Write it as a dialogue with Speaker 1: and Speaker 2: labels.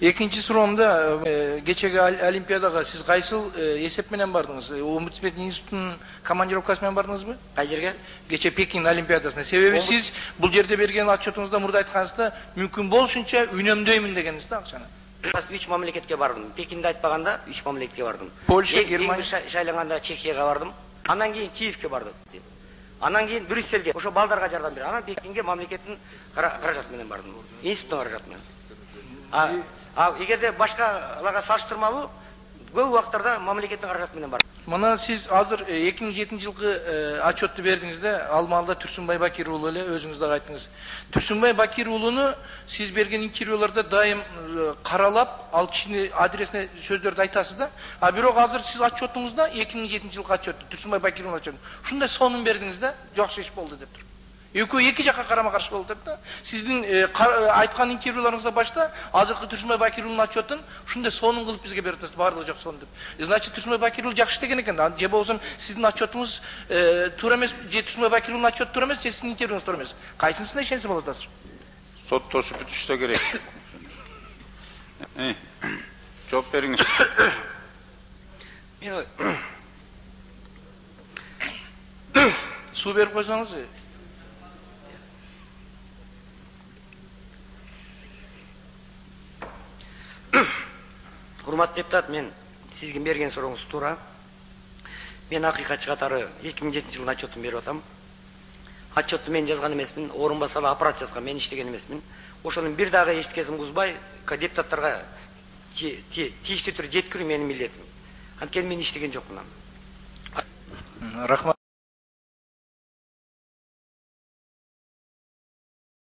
Speaker 1: Экинчи суроомда кечеги Олимпиадага сиз кайсыл эсеп менен бардыңыз? Омбудсмен институтунун командировкасы менен бардыңызбы?
Speaker 2: Кай жерге?
Speaker 1: Кече Пекин Олимпиадасына. Себеби сиз бул жерде берген отчетуңузда мурда айткансызда мүмкүн болушунча үнөмдөймүн дегенсиз да акчаны.
Speaker 2: 3 мамлекетке бардым. Пекинде айтпаганда 3 мамлекетке бардым.
Speaker 1: Польша, Германия.
Speaker 2: Шайланганда Чехияга бардым. Андан кийин Киевке бардым. Андан кийин Брюссельге, ошо балдарга жардам берип, анан Пекинге мамлекеттин каражаты менен бардым. Институттун каражаты менен. Эгерде башкаларга салыштырмалуу көп убактарда мамлекеттин каражаты менен бардым.
Speaker 1: Мына сиз азыр 2007 жылкы отчетту бердиңиз да, ал маалда Турсунбай Бакир уулу эле өзүңүз да айттыңыз. Турсунбай Бакир уулуну сиз берген интервьюларда дайым каралап, ал кишини адресине сөздөрдү айтасыз да. А бирок азыр сиз отчетуңузда 2007 жылкы отчетту, Турсунбай Бакир уулунун отчету. Ушундай сонун бердиңиз да, жакшы иш болду деп туруп. Экөө эки жакка карама каршы болуп атат да. Сиздин айткан интервьюларыңызда башта азыркы Турсунбай Бакир уулунун отчетун ушундай сонун кылып бизге берип атасыз, баардыгы жок сонун деп. Значит, Турсунбай Бакир уулу жакшы деген экен. Же болбосо сиздин отчетуңуз туура эмес, же Турсунбай Бакир уулунун отчету туура эмес, же сиздин интервьюңуз туура эмес. Кайсынысына ишенсе болот азыр?
Speaker 3: Соттошуп бүтүшсө керек. Жооп бериңиз.
Speaker 1: Суу берип койсоңуз.
Speaker 2: Урматтуу депутат, мен сизге берген сурооңуз туура. Мен акыйкатчы катары 2007 жылдын отчетун берип атам. Отчетту мен жазган эмесмин, орун басалы аппарат жазган, мен иштеген эмесмин. Ошонун бир дагы эчткесин кузбай, депутаттарга тийиштүү түрдө жеткирүү менин милдетим. Анткени мен иштеген жокмун.
Speaker 1: Рахмат.